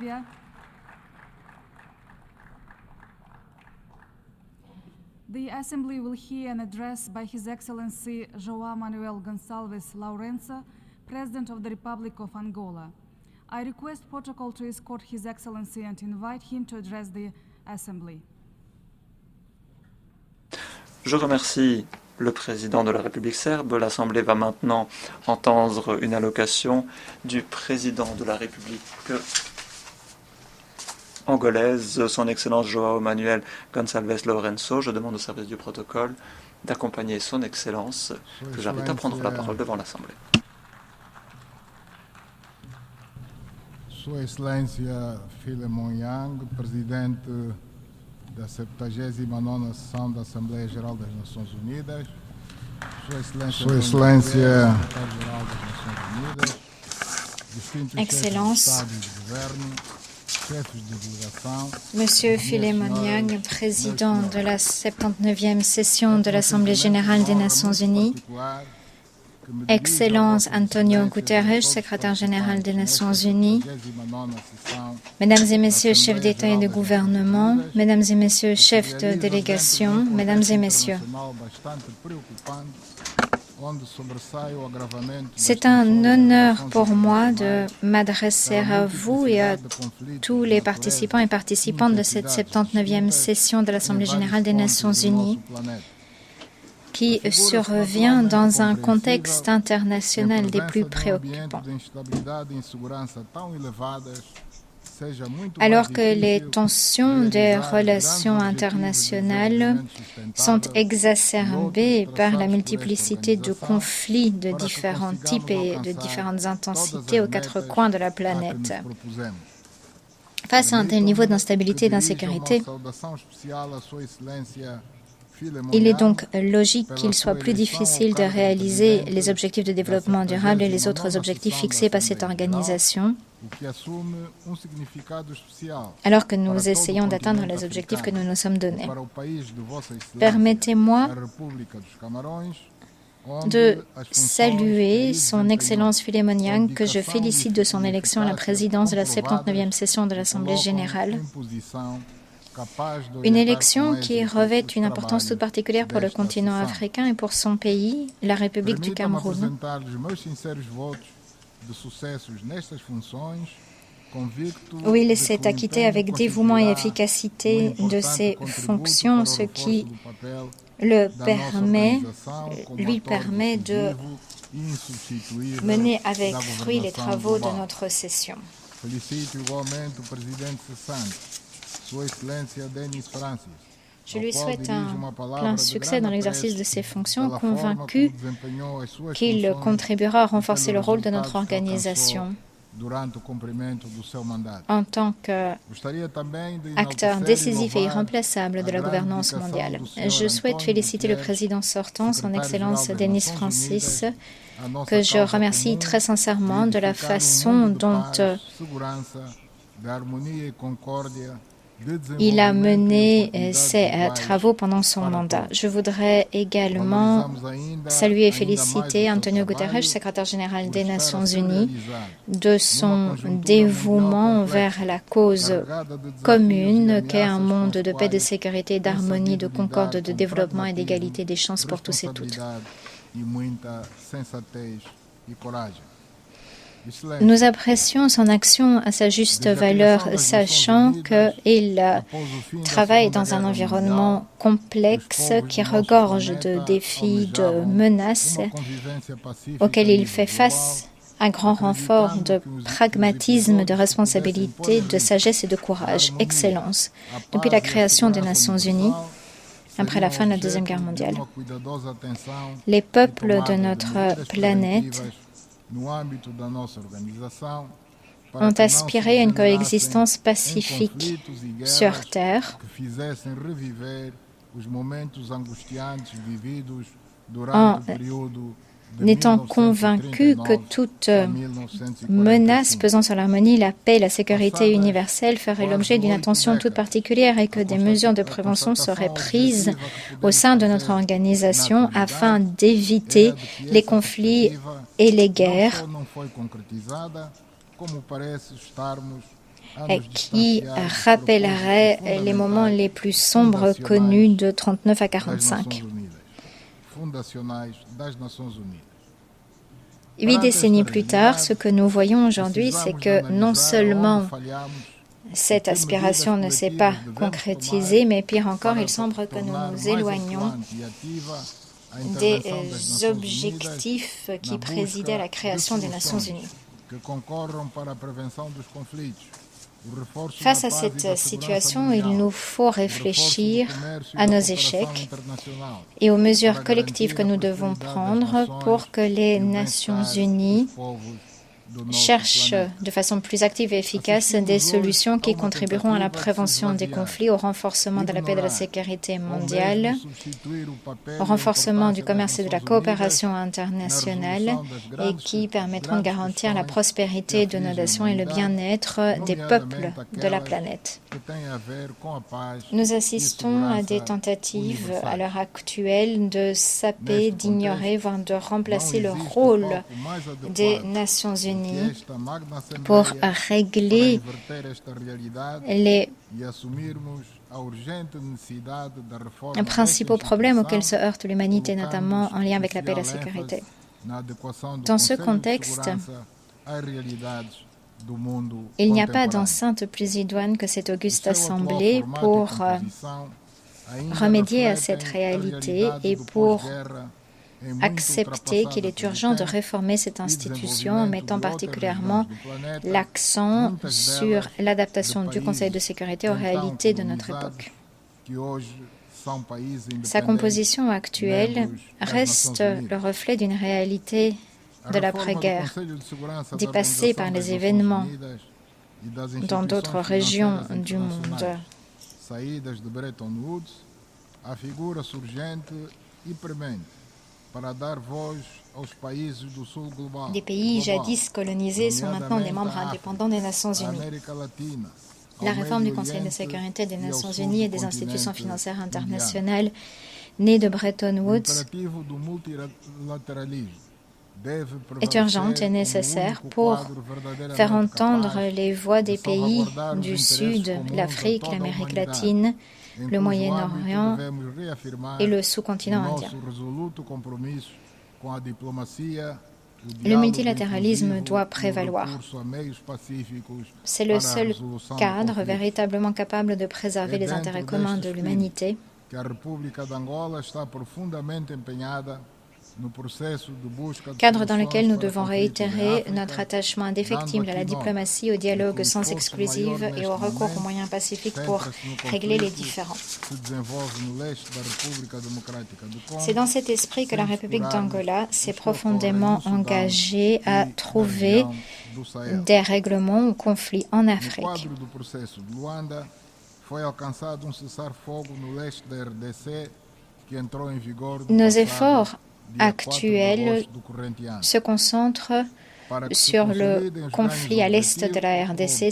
Yeah. The Assembly will hear an address by His Excellency João Manuel Gonçalves Lourenço, President of the Republic of Angola. I request protocol to escort His Excellency and invite him to address the Assembly. Je remercie le président de la République serbe. L'Assemblée va maintenant entendre une allocation du président de la République angolaise, son Excellence João Manuel Gonçalves Lourenço. Je demande au service du protocole d'accompagner son Excellence, que j'invite à prendre la parole devant l'Assemblée. Sua Excelência Philemon Yang, presidente da 79ª sessão da Assembleia Geral das Nações Unidas, Sua Excelência Secretário-Geral das Nações Unidas, distintos chefes de Estado e de Governo, chefes de delegação, Monsieur Philemon Yang, président de la 79e session de l'Assemblée générale des Nations unies, Excellence Antonio Guterres, secrétaire général des Nations unies, Mesdames et Messieurs chefs d'État et de gouvernement, Mesdames et Messieurs chefs de délégation, Mesdames et Messieurs. C'est un honneur pour moi de m'adresser à vous et à tous les participants et participantes de cette 79e session de l'Assemblée générale des Nations unies, qui survient dans un contexte international des plus préoccupants. Alors que les tensions des relations internationales sont exacerbées par la multiplicité de conflits de différents types et de différentes intensités aux quatre coins de la planète. Face à un tel niveau d'instabilité et d'insécurité, il est donc logique qu'il soit plus difficile de réaliser les objectifs de développement durable et les autres objectifs fixés par cette organisation, alors que nous essayons d'atteindre les objectifs que nous nous sommes donnés. Permettez-moi de saluer son Excellence Philemon Yang, que je félicite de son élection à la présidence de la 79e session de l'Assemblée générale. Une élection qui revêt une importance toute particulière pour le continent africain et pour son pays, la République du Cameroun. Où il s'est acquitté avec dévouement et efficacité de ses fonctions, ce qui lui permet de mener avec fruit les travaux de notre session. Je lui souhaite un plein succès dans l'exercice de ses fonctions, convaincu qu'il contribuera à renforcer le rôle de notre organisation en tant qu'acteur décisif et irremplaçable de la gouvernance mondiale. Je souhaite féliciter le président sortant, son Excellence Denis Francis, que je remercie très sincèrement de la façon dont il a mené ses travaux pendant son mandat. Je voudrais également saluer et féliciter Antonio Guterres, secrétaire général des Nations unies, de son dévouement vers la cause commune qu'est un monde de paix, de sécurité, d'harmonie, de concorde, de développement et d'égalité des chances pour tous et toutes. Nous apprécions son action à sa juste valeur, sachant qu'il travaille dans un environnement complexe qui regorge de défis, de menaces auxquels il fait face à grand renfort de pragmatisme, de responsabilité, de sagesse et de courage. Excellence. Depuis la création des Nations unies, après la fin de la Deuxième Guerre mondiale, les peuples de notre planète ont aspiré à une coexistence pacifique sur Terre en étant convaincus que toute menace pesant sur l'harmonie, la paix et la sécurité universelle ferait l'objet d'une attention toute particulière et que des mesures de prévention seraient prises au sein de notre organisation afin d'éviter les conflits et les guerres qui rappellerait les moments les plus sombres connus de 1939 à 1945. 8 décennies plus tard, ce que nous voyons aujourd'hui, c'est que non seulement cette aspiration ne s'est pas concrétisée, mais pire encore, il semble que nous nous éloignons des objectifs qui présidaient à la création des Nations Unies. Face à cette situation, il nous faut réfléchir à nos échecs et aux mesures collectives que nous devons prendre pour que les Nations Unies cherchent de façon plus active et efficace des solutions qui contribueront à la prévention des conflits, au renforcement de la paix et de la sécurité mondiale, au renforcement du commerce et de la coopération internationale et qui permettront de garantir la prospérité de nos nations et le bien-être des peuples de la planète. Nous assistons à des tentatives à l'heure actuelle de saper, d'ignorer, voire de remplacer le rôle des Nations Unies pour régler les principaux problèmes auxquels se heurte l'humanité, notamment en lien avec la paix et la sécurité. Dans ce contexte, il n'y a pas d'enceinte plus idoine que cette auguste assemblée pour remédier à cette réalité et pour accepter qu'il est urgent de réformer cette institution en mettant particulièrement l'accent sur l'adaptation du Conseil de sécurité aux réalités de notre époque. Sa composition actuelle reste le reflet d'une réalité de l'après-guerre, dépassée par les événements dans d'autres régions du monde. Des pays jadis colonisés sont maintenant des membres indépendants des Nations Unies. La réforme du Conseil de sécurité des Nations Unies et des institutions financières internationales nées de Bretton Woods est urgente et nécessaire pour faire entendre les voix des pays du Sud, l'Afrique, l'Amérique latine, le Moyen-Orient et le sous-continent indien. Le multilatéralisme doit prévaloir. C'est le seul cadre véritablement capable de préserver les intérêts communs de l'humanité. Cadre dans lequel nous devons réitérer notre attachement indéfectible à la diplomatie, au dialogue sans exclusive et au recours aux moyens pacifiques pour régler les différends. C'est dans cet esprit que la République d'Angola s'est profondément engagée à trouver des règlements aux conflits en Afrique. Nos efforts actuels se concentrent sur le conflit à l'est de la RDC,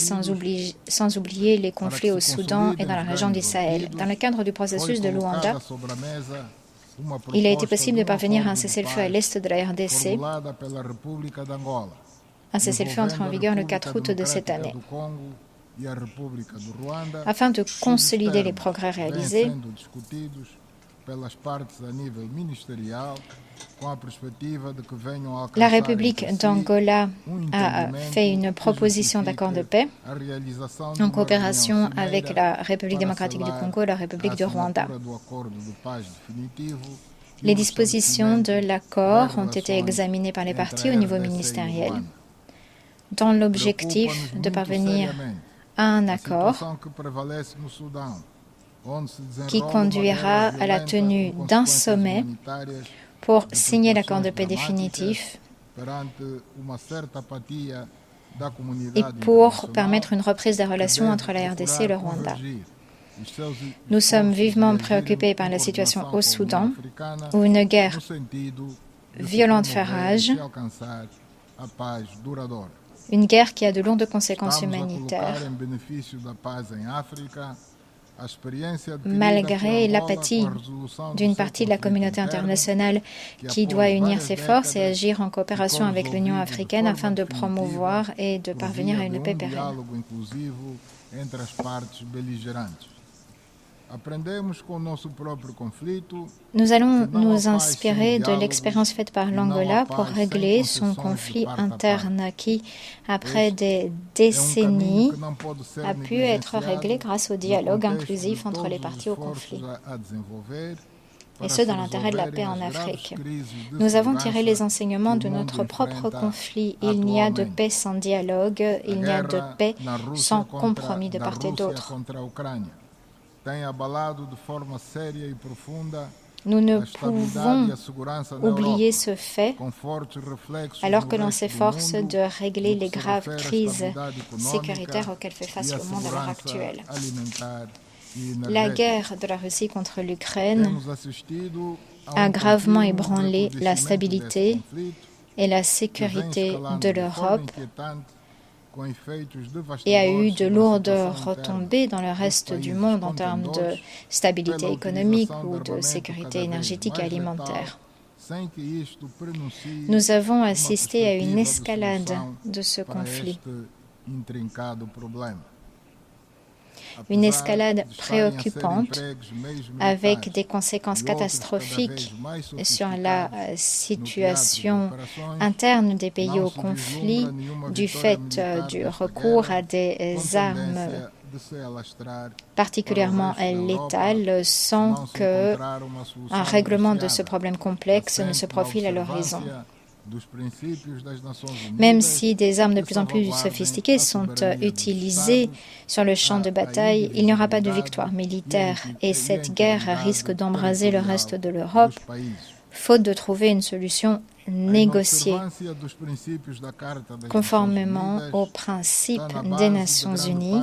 sans oublier les conflits au Soudan et dans la région du Sahel. Dans le cadre du processus de Luanda, il a été possible de parvenir à un cessez-le-feu à l'est de la RDC, un cessez-le-feu entré en vigueur le 4 août de cette année. Afin de consolider les progrès réalisés, la République d'Angola a fait une proposition d'accord de paix en coopération avec la République démocratique du Congo et la République du Rwanda. Les dispositions de l'accord ont été examinées par les parties au niveau ministériel dans l'objectif de parvenir à un accord qui conduira à la tenue d'un sommet pour signer l'accord de paix définitif et pour permettre une reprise des relations entre la RDC et le Rwanda. Nous sommes vivement préoccupés par la situation au Soudan, où une guerre violente fait rage, une guerre qui a de lourdes conséquences humanitaires. malgré l'apathie d'une partie de la communauté internationale qui doit unir ses forces et agir en coopération avec l'Union africaine afin de promouvoir et de parvenir à une paix pérenne. Nous allons nous inspirer de l'expérience faite par l'Angola pour régler son conflit interne qui, après des décennies, a pu être réglé grâce au dialogue inclusif entre les parties au conflit, et ce dans l'intérêt de la paix en Afrique. Nous avons tiré les enseignements de notre propre conflit. Il n'y a de paix sans dialogue, il n'y a de paix sans compromis de part et d'autre. Nous ne pouvons oublier ce fait alors que l'on s'efforce de régler les graves crises sécuritaires auxquelles fait face le monde à l'heure actuelle. La guerre de la Russie contre l'Ukraine a gravement ébranlé la stabilité et la sécurité de l'Europe et a eu de lourdes retombées dans le reste du monde en termes de stabilité économique ou de sécurité énergétique et alimentaire. Nous avons assisté à une escalade de ce conflit. Une escalade préoccupante avec des conséquences catastrophiques sur la situation interne des pays au conflit du fait du recours à des armes particulièrement létales sans qu'un règlement de ce problème complexe ne se profile à l'horizon. Même si des armes de plus en plus sophistiquées sont utilisées sur le champ de bataille, il n'y aura pas de victoire militaire et cette guerre risque d'embraser le reste de l'Europe, faute de trouver une solution négociée, conformément aux principes des Nations Unies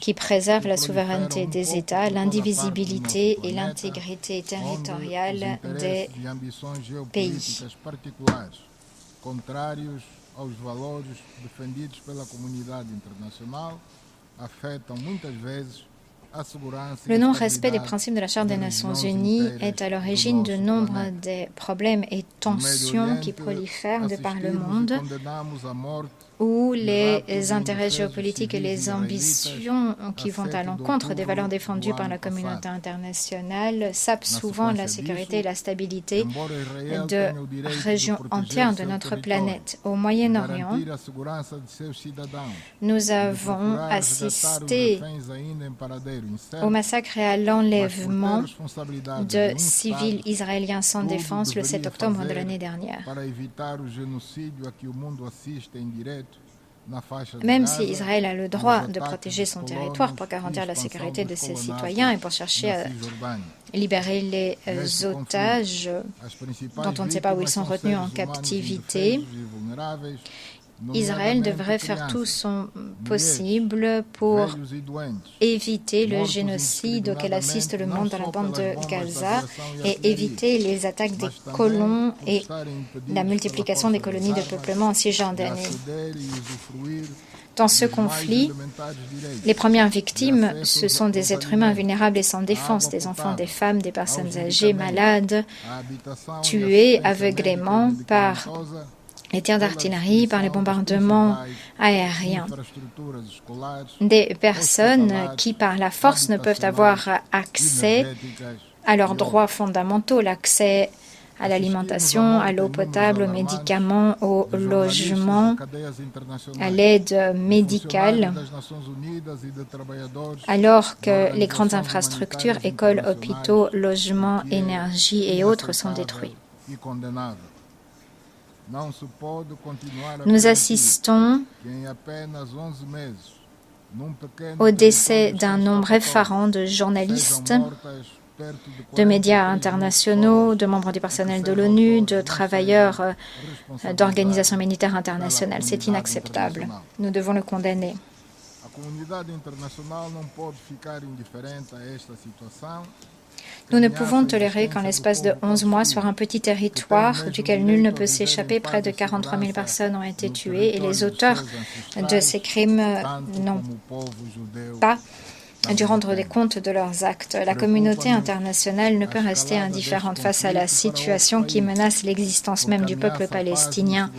qui préservent la souveraineté des États, l'indivisibilité et l'intégrité territoriale des pays. Le non-respect des principes de la Charte des Nations Unies est à l'origine de nombre des problèmes et tensions qui prolifèrent de par le monde, où les intérêts géopolitiques et les ambitions qui vont à l'encontre des valeurs défendues par la communauté internationale sapent souvent la sécurité et la stabilité de régions entières de notre planète. Au Moyen-Orient, nous avons assisté au massacre et à l'enlèvement de civils israéliens sans défense le 7 octobre de l'année dernière. Même si Israël a le droit de protéger son territoire pour garantir la sécurité de ses citoyens et pour chercher à libérer les otages dont on ne sait pas où ils sont retenus en captivité, Israël devrait faire tout son possible pour éviter le génocide auquel assiste le monde dans la bande de Gaza et éviter les attaques des colons et la multiplication des colonies de peuplement en Cisjordanie. Dans ce conflit, les premières victimes, ce sont des êtres humains vulnérables et sans défense, des enfants, des femmes, des personnes âgées, malades, tués aveuglément par les tirs d'artillerie, par les bombardements aériens. Des personnes qui, par la force, ne peuvent avoir accès à leurs droits fondamentaux, l'accès à l'alimentation, à l'eau potable, aux médicaments, au logement, à l'aide médicale, alors que les grandes infrastructures, écoles, hôpitaux, logements, énergie et autres sont détruits. Nous assistons au décès d'un nombre effarant de journalistes, de médias internationaux, de membres du personnel de l'ONU, de travailleurs d'organisations humanitaires internationales. C'est inacceptable. Nous devons le condamner. Nous ne pouvons tolérer qu'en l'espace de 11 mois, sur un petit territoire duquel nul ne peut s'échapper, près de 43 000 personnes ont été tuées et les auteurs de ces crimes n'ont pas dû rendre des comptes de leurs actes. La communauté internationale ne peut rester indifférente face à la situation qui menace l'existence même du peuple palestinien,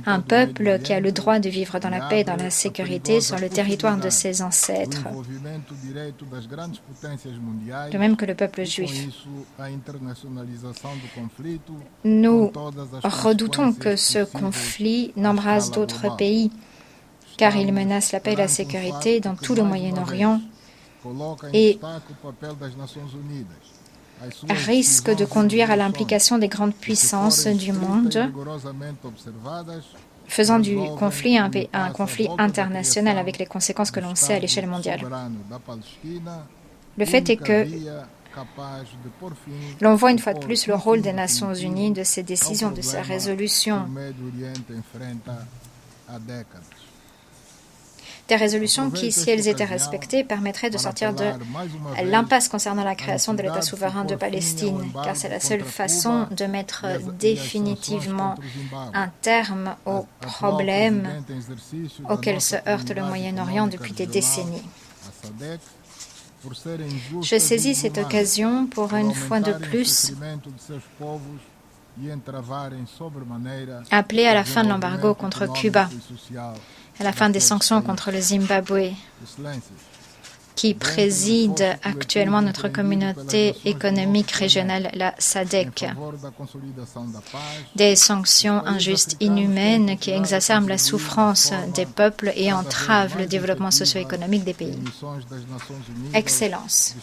un peuple qui a le droit de vivre dans la paix et dans la sécurité sur le territoire de ses ancêtres, de même que le peuple juif. Nous redoutons que ce conflit n'embrase d'autres pays, car il menace la paix et la sécurité dans tout le Moyen-Orient et risque de conduire à l'implication des grandes puissances du monde, faisant du conflit un conflit international avec les conséquences que l'on sait à l'échelle mondiale. Le fait est que l'on voit une fois de plus le rôle des Nations Unies, de ses décisions, de ses résolutions. Des résolutions qui, si elles étaient respectées, permettraient de sortir de l'impasse concernant la création de l'État souverain de Palestine, car c'est la seule façon de mettre définitivement un terme aux problèmes auxquels se heurte le Moyen-Orient depuis des décennies. Je saisis cette occasion pour une fois de plus appeler à la fin de l'embargo contre Cuba, à la fin des sanctions contre le Zimbabwe, qui préside actuellement notre communauté économique régionale, la SADC. Des sanctions injustes, inhumaines, qui exacerbent la souffrance des peuples et entravent le développement socio-économique des pays. Excellence.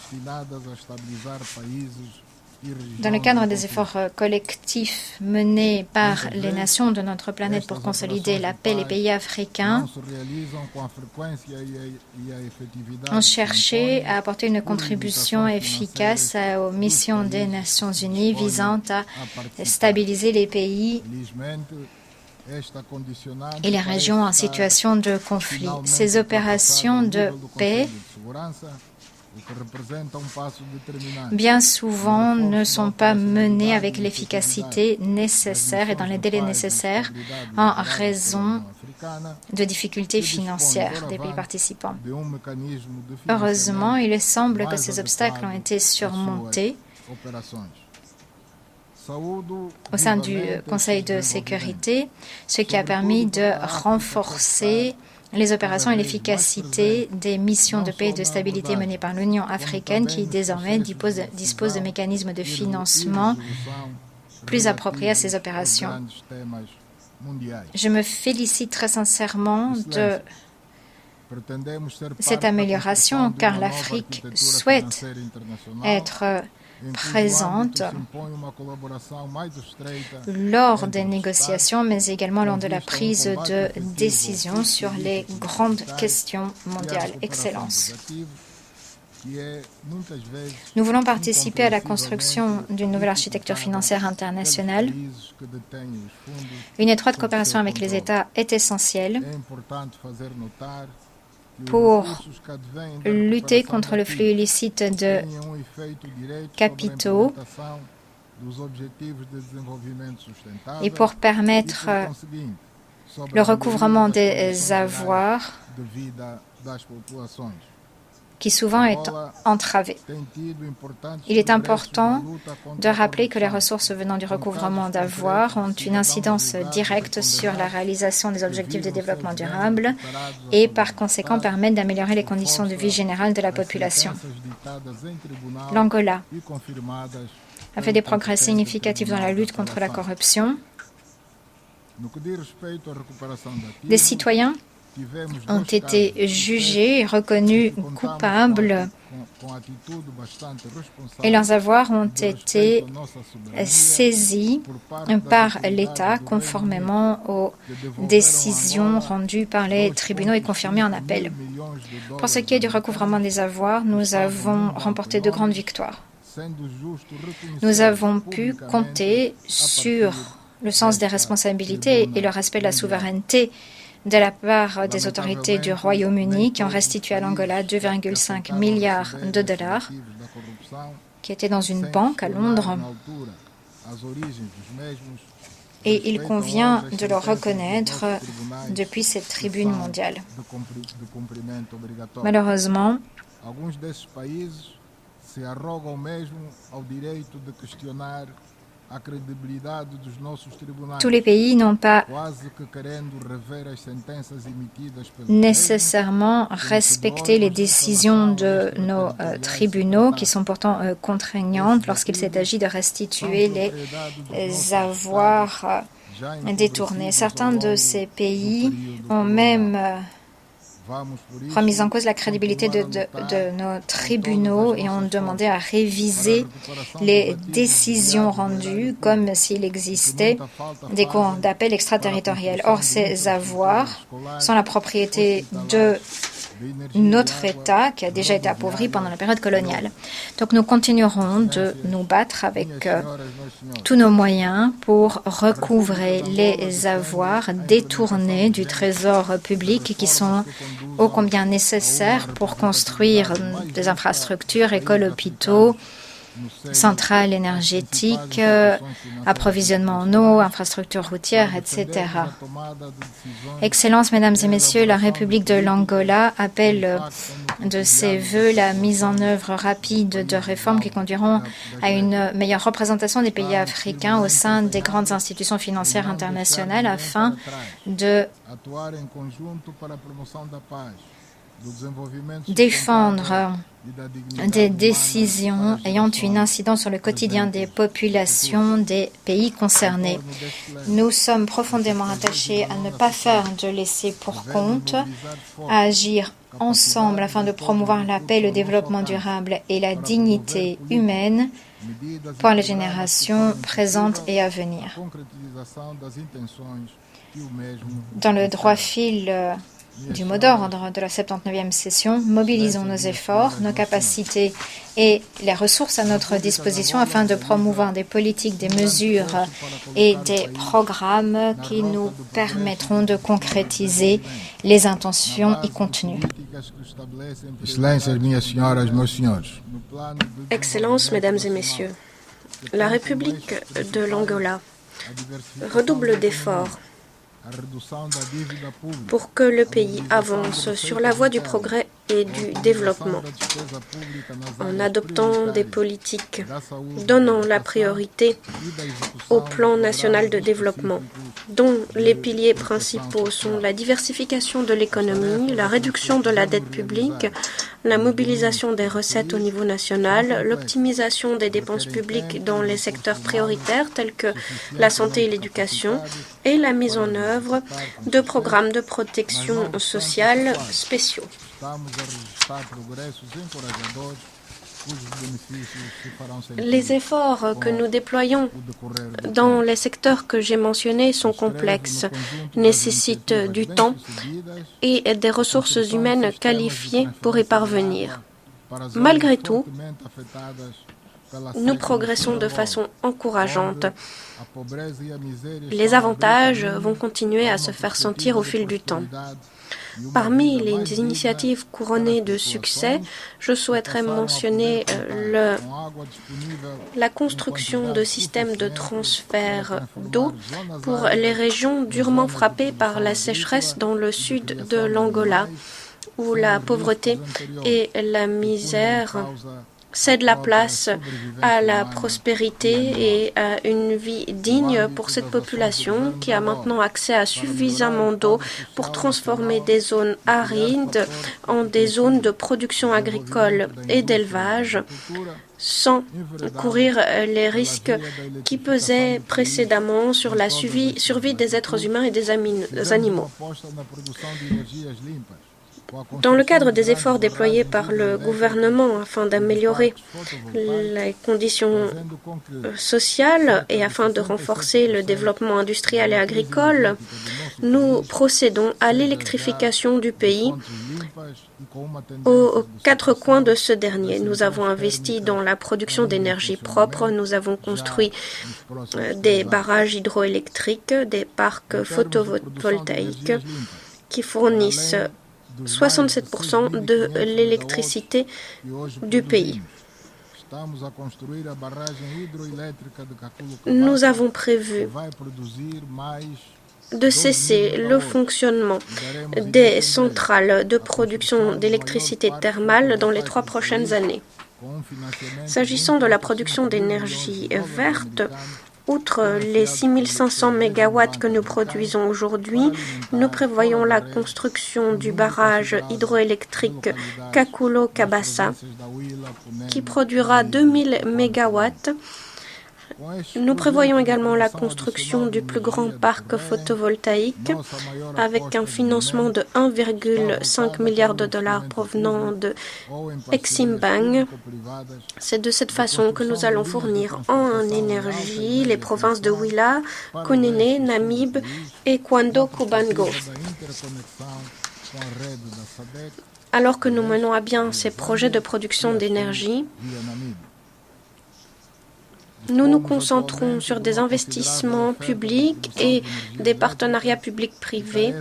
Dans le cadre des efforts collectifs menés par les nations de notre planète pour consolider la paix, les pays africains ont cherché à apporter une contribution efficace aux missions des Nations Unies visant à stabiliser les pays et les régions en situation de conflit. Ces opérations de paix bien souvent ne sont pas menées avec l'efficacité nécessaire et dans les délais nécessaires en raison de difficultés financières des pays participants. Heureusement, il semble que ces obstacles ont été surmontés au sein du Conseil de sécurité, ce qui a permis de renforcer les opérations et l'efficacité des missions de paix et de stabilité menées par l'Union africaine qui désormais dispose de mécanismes de financement plus appropriés à ces opérations. Je me félicite très sincèrement de cette amélioration car l'Afrique souhaite être présente lors des négociations, mais également lors de la prise de décision sur les grandes questions mondiales. Excellence. Nous voulons participer à la construction d'une nouvelle architecture financière internationale. Une étroite coopération avec les États est essentielle pour lutter contre le flux illicite de capitaux et pour permettre le recouvrement des avoirs qui souvent est entravé. Il est important de rappeler que les ressources venant du recouvrement d'avoirs ont une incidence directe sur la réalisation des objectifs de développement durable et par conséquent permettent d'améliorer les conditions de vie générale de la population. L'Angola a fait des progrès significatifs dans la lutte contre la corruption. Des citoyens ont été jugés et reconnus coupables et leurs avoirs ont été saisis par l'État conformément aux décisions rendues par les tribunaux et confirmées en appel. Pour ce qui est du recouvrement des avoirs, nous avons remporté de grandes victoires. Nous avons pu compter sur le sens des responsabilités et le respect de la souveraineté de la part des autorités du Royaume-Uni qui ont restitué à l'Angola 2,5 milliards de dollars qui étaient dans une banque à Londres. Et il convient de le reconnaître depuis cette tribune mondiale. Malheureusement, alguns desses países se arrogam mesmo ao direito de questionar a credibilidade dos nossos tribunais, Tous les pays n'ont pas quase que querendo rever as sentenças emitidas pelos nécessairement respecter les décisions de nos tribunaux, qui sont pourtant contraignantes lorsqu'il s'agit de restituer les avoirs détournés. Certains de ces pays ont même remis en cause la crédibilité de nos tribunaux et ont demandé à réviser les décisions rendues comme s'il existait des cours d'appel extraterritoriales. Or, ces avoirs sont la propriété de notre État qui a déjà été appauvri pendant la période coloniale. Donc nous continuerons de nous battre avec tous nos moyens pour recouvrer les avoirs détournés du trésor public qui sont ô combien nécessaires pour construire des infrastructures, écoles, hôpitaux, centrales énergétiques, approvisionnement en eau, infrastructures routières, etc. Excellences, Mesdames et Messieurs, la République de l'Angola appelle de ses vœux la mise en œuvre rapide de réformes qui conduiront à une meilleure représentation des pays africains au sein des grandes institutions financières internationales afin de défendre des décisions ayant une incidence sur le quotidien des populations des pays concernés. Nous sommes profondément attachés à ne pas faire de laisser pour compte, à agir ensemble afin de promouvoir la paix, le développement durable et la dignité humaine pour les générations présentes et à venir. Dans le droit fil du mot d'ordre de la 79e session, mobilisons nos efforts, nos capacités et les ressources à notre disposition afin de promouvoir des politiques, des mesures et des programmes qui nous permettront de concrétiser les intentions y contenues. Excellences, Mesdames et Messieurs, la République de l'Angola redouble d'efforts pour que le pays avance sur la voie du progrès et du développement, en adoptant des politiques donnant la priorité au plan national de développement, dont les piliers principaux sont la diversification de l'économie, la réduction de la dette publique, la mobilisation des recettes au niveau national, l'optimisation des dépenses publiques dans les secteurs prioritaires tels que la santé et l'éducation, et la mise en œuvre de programmes de protection sociale spéciaux. Les efforts que nous déployons dans les secteurs que j'ai mentionnés sont complexes, nécessitent du temps et des ressources humaines qualifiées pour y parvenir. Malgré tout, nous progressons de façon encourageante. Les avantages vont continuer à se faire sentir au fil du temps. Parmi les initiatives couronnées de succès, je souhaiterais mentionner la construction de systèmes de transfert d'eau pour les régions durement frappées par la sécheresse dans le sud de l'Angola, où la pauvreté et la misère cède la place à la prospérité et à une vie digne pour cette population qui a maintenant accès à suffisamment d'eau pour transformer des zones arides en des zones de production agricole et d'élevage sans courir les risques qui pesaient précédemment sur la survie des êtres humains et des animaux. Dans le cadre des efforts déployés par le gouvernement afin d'améliorer les conditions sociales et afin de renforcer le développement industriel et agricole, nous procédons à l'électrification du pays aux quatre coins de ce dernier. Nous avons investi dans la production d'énergie propre, nous avons construit des barrages hydroélectriques, des parcs photovoltaïques qui fournissent 67% de l'électricité du pays. Nous avons prévu de cesser le fonctionnement des centrales de production d'électricité thermale dans les 3 prochaines années. S'agissant de la production d'énergie verte, outre les 6500 MW que nous produisons aujourd'hui, nous prévoyons la construction du barrage hydroélectrique Kakulo-Kabasa qui produira 2000 MW. Nous prévoyons également la construction du plus grand parc photovoltaïque avec un financement de 1,5 milliard de dollars provenant de Exim Bank. C'est de cette façon que nous allons fournir en énergie les provinces de Huila, Kunene, Namib et Kwando-Kubango. Alors que nous menons à bien ces projets de production d'énergie, nous nous concentrons sur des investissements publics et des partenariats publics-privés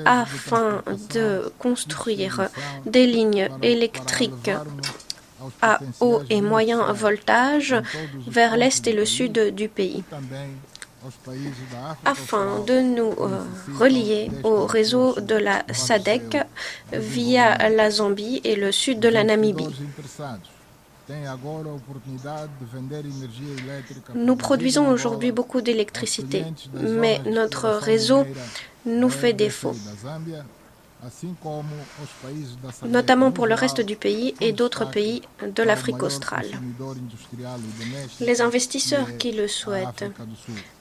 afin de construire des lignes électriques à haut et moyen voltage vers l'est et le sud du pays, afin de nous relier au réseau de la SADC via la Zambie et le sud de la Namibie. Nous produisons aujourd'hui beaucoup d'électricité, mais notre réseau nous fait défaut, notamment pour le reste du pays et d'autres pays de l'Afrique australe. Les investisseurs qui le souhaitent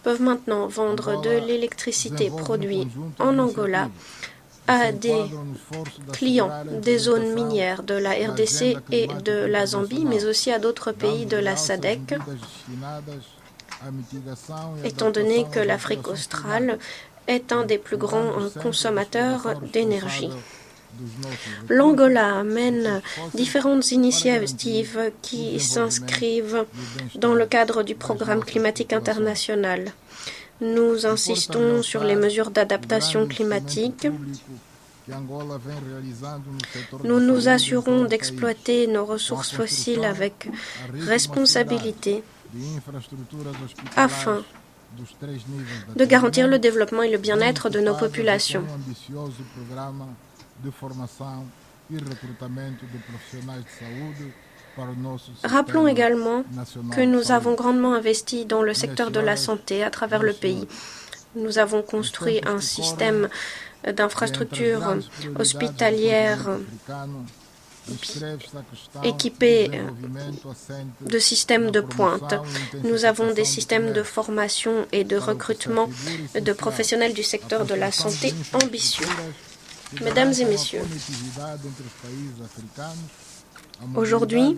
peuvent maintenant vendre de l'électricité produite en Angola à des clients des zones minières de la RDC et de la Zambie, mais aussi à d'autres pays de la SADC, étant donné que l'Afrique australe est un des plus grands consommateurs d'énergie. L'Angola mène différentes initiatives qui s'inscrivent dans le cadre du programme climatique international. Nous insistons sur les mesures d'adaptation climatique. Nous nous assurons d'exploiter nos ressources fossiles avec responsabilité afin de garantir le développement et le bien-être de nos populations. Rappelons également que nous avons grandement investi dans le secteur de la santé à travers le pays. Nous avons construit un système d'infrastructures hospitalières équipés de systèmes de pointe. Nous avons des systèmes de formation et de recrutement de professionnels du secteur de la santé ambitieux. Mesdames et messieurs, aujourd'hui,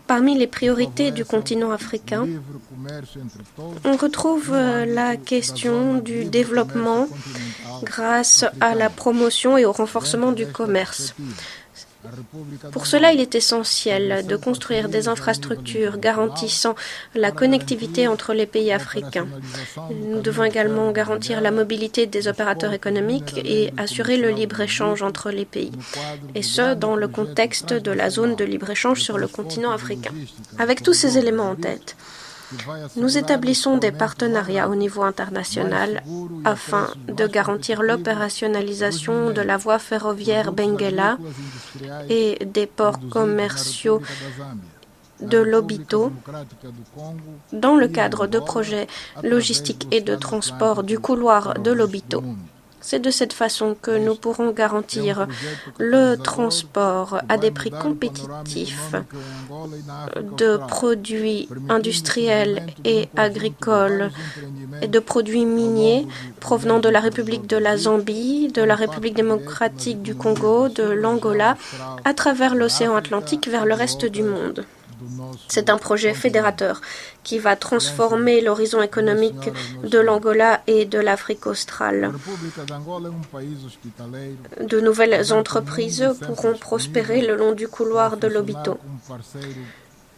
parmi les priorités du continent africain, on retrouve la question du développement grâce à la promotion et au renforcement du commerce. Pour cela, il est essentiel de construire des infrastructures garantissant la connectivité entre les pays africains. Nous devons également garantir la mobilité des opérateurs économiques et assurer le libre-échange entre les pays, et ce, dans le contexte de la zone de libre-échange sur le continent africain. Avec tous ces éléments en tête, nous établissons des partenariats au niveau international afin de garantir l'opérationnalisation de la voie ferroviaire Benguela et des ports commerciaux de Lobito dans le cadre de projets logistiques et de transport du couloir de Lobito. C'est de cette façon que nous pourrons garantir le transport à des prix compétitifs de produits industriels et agricoles et de produits miniers provenant de la République de la Zambie, de la République démocratique du Congo, de l'Angola, à travers l'océan Atlantique vers le reste du monde. C'est un projet fédérateur qui va transformer l'horizon économique de l'Angola et de l'Afrique australe. De nouvelles entreprises pourront prospérer le long du couloir de Lobito.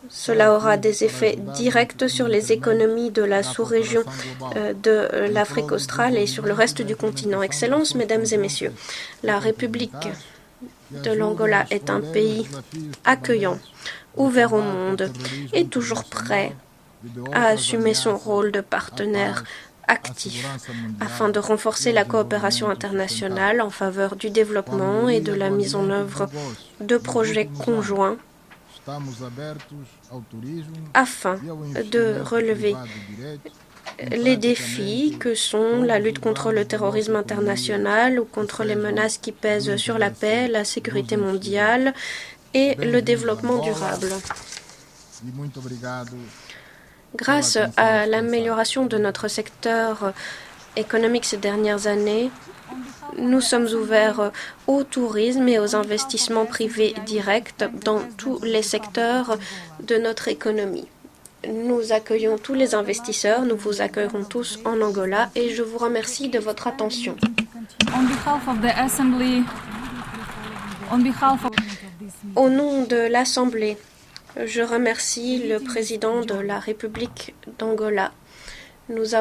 Cela aura des effets directs sur les économies de la sous-région de l'Afrique australe et sur le reste du continent. Excellences, Mesdames et Messieurs, la République de l'Angola est un pays accueillant, ouvert au monde et toujours prêt à assumer son rôle de partenaire actif afin de renforcer la coopération internationale en faveur du développement et de la mise en œuvre de projets conjoints afin de relever les défis que sont la lutte contre le terrorisme international ou contre les menaces qui pèsent sur la paix, la sécurité mondiale et le développement durable. Grâce à l'amélioration de notre secteur économique ces dernières années, nous sommes ouverts au tourisme et aux investissements privés directs dans tous les secteurs de notre économie. Nous accueillons tous les investisseurs, nous vous accueillerons tous en Angola et je vous remercie de votre attention. Au nom de l'Assemblée, je remercie le président de la République d'Angola. Nous avons